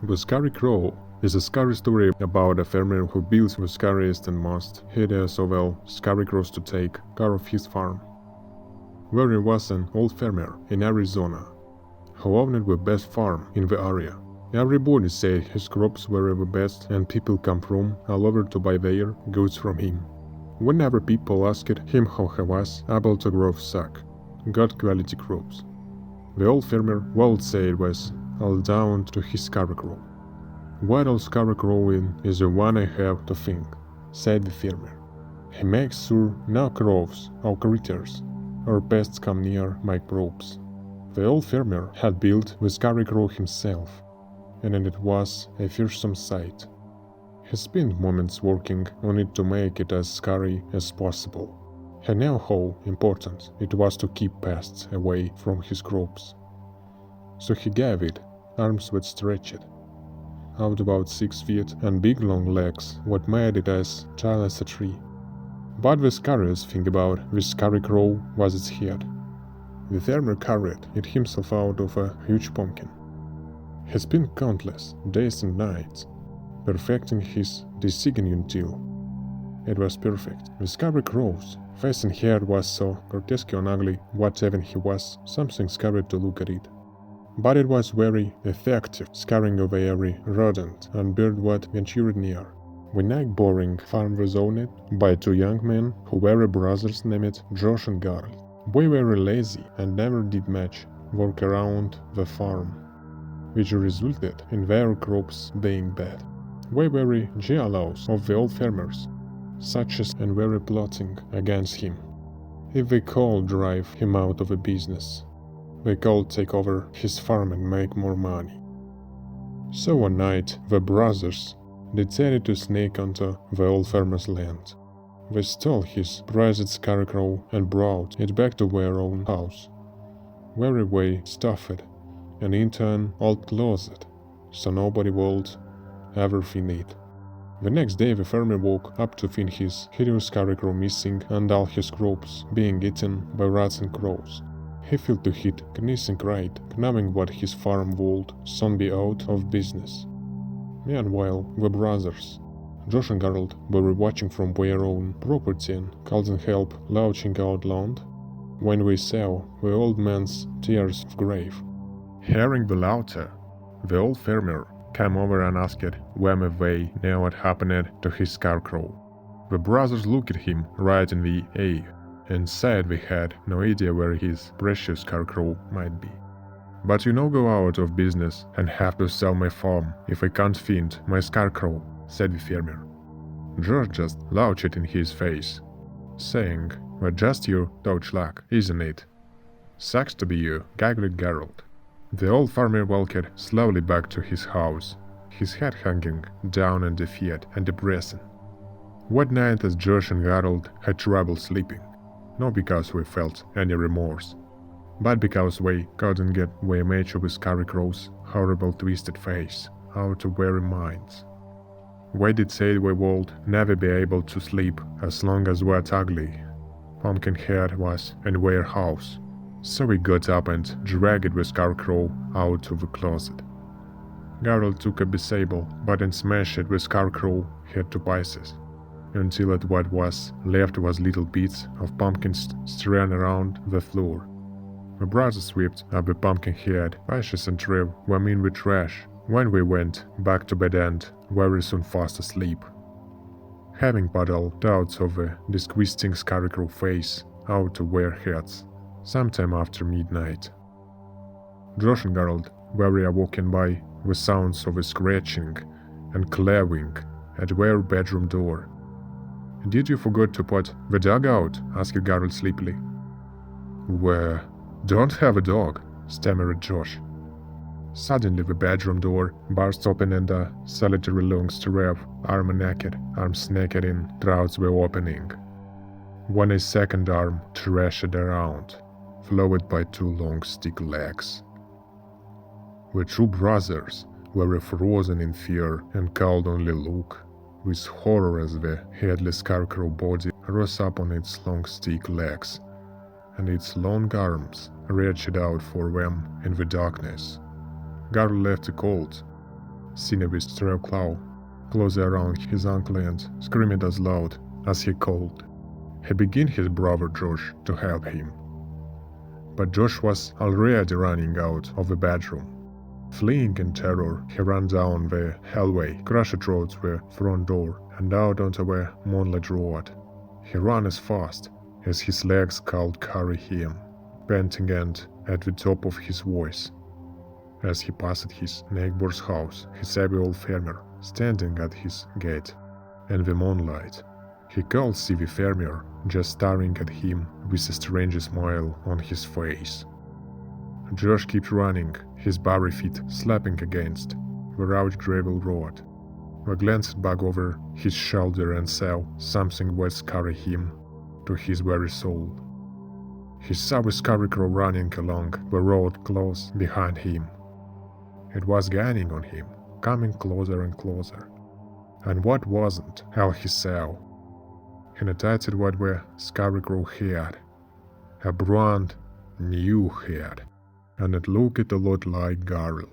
The Scarecrow is a scary story about a farmer who builds the scariest and most hideous of all scarecrows to take care of his farm. There was an old farmer in Arizona who owned the best farm in the area. Everybody said his crops were the best and people come from all over to buy their goods from him. Whenever people asked him how he was able to grow such good quality crops, the old farmer would say it was all down to his scarecrow. "What all scarecrowing is the one I have to think," said the farmer. "He makes sure no crows or critters or pests come near my crops." The old farmer had built the scarecrow himself, and it was a fearsome sight. He spent moments working on it to make it as scary as possible. He knew how important it was to keep pests away from his crops. So he gave it arms that stretched out about 6 feet and big long legs what made it as tall as a tree. But the scariest thing about the scarecrow was its head. The farmer carried it himself out of a huge pumpkin. He spent countless days and nights perfecting his design until it was perfect. The scarecrow's face and hair was so grotesque and ugly that even he was something scary to look at it. But it was very effective, scaring away every rodent and bird that ventured near. The night boring farm was owned by 2 young men who were brothers named Josh and Garl. They were lazy and never did much work around the farm, which resulted in their crops being bad. They were jealous of the old farmers, such as and were plotting against him. If they could drive him out of the business, they could take over his farm and make more money. So one night the brothers decided to sneak onto the old farmer's land. They stole his prized scarecrow and brought it back to their own house, where they stuffed it and into an old closet, so nobody would ever find it. The next day the farmer woke up to find his hideous scarecrow missing and all his crops being eaten by rats and crows. He felt to his knees and cried, knowing that his farm would soon be out of business. Meanwhile, the brothers, Josh and Gerald, were watching from their own property and couldn't help laughing out loud when we saw the old man's tears of grief. Hearing the laughter, the old farmer came over and asked whether they knew what happened to his scarecrow. The brothers looked at him right in the eye and said they had no idea where his precious scarecrow might be. "But you no go out of business and have to sell my farm if I can't find my scarecrow," said the farmer. George just laughed in his face, saying, "Well, just your touch luck, isn't it?" "Sucks to be you," giggled Gerald. The old farmer walked slowly back to his house, his head hanging down and defeated and depressing. One night as Josh and Gerald had trouble sleeping, not because we felt any remorse, but because we couldn't get the image of the scarecrow's horrible twisted face out of their minds. We did say we would never be able to sleep as long as that ugly pumpkin-head was in their house, so we got up and dragged the scarecrow out of the closet. Gerald took a baseball bat and smashed the scarecrow head to pieces, until what was left was little bits of pumpkins strewn around the floor. My brother swept up the pumpkin head, ashes and threw them in the trash when we went back to bed and very soon fast asleep, having put all thoughts of the disgusting scarecrow face out of their heads sometime after midnight. Josh and Gerald were awoken by the sounds of a scratching and clawing at their bedroom door. "Did you forget to put the dog out?" asked Gerald sleepily. "We don't have a dog," stammered Josh. Suddenly the bedroom door burst open and a solitary long stray arms naked in through the opening, when a second arm thrashed around, followed by 2 long stick legs. The 2 brothers were frozen in fear and could only look with horror as the headless scarecrow body rose up on its long stick legs, and its long arms reached out for them in the darkness. Garl left cold, seen with Scarecrow, close around his uncle and screaming as loud as he could. He begged his brother Josh to help him. But Josh was already running out of the bedroom. Fleeing in terror, he ran down the hallway, crashed through the front door, and out onto the moonlit road. He ran as fast as his legs could carry him, panting and at the top of his voice. As he passed his neighbor's house, he saw the old farmer standing at his gate. In the moonlight, he could see the farmer just staring at him with a strange smile on his face. Josh kept running, his bare feet slapping against the rough gravel road. He glanced back over his shoulder and saw something was carry him to his very soul. He saw the Scarecrow running along the road close behind him. It was gaining on him, coming closer and closer. And what wasn't all he saw? He noticed what the Scarecrow had, a brand new head, and it looked a lot like Garl.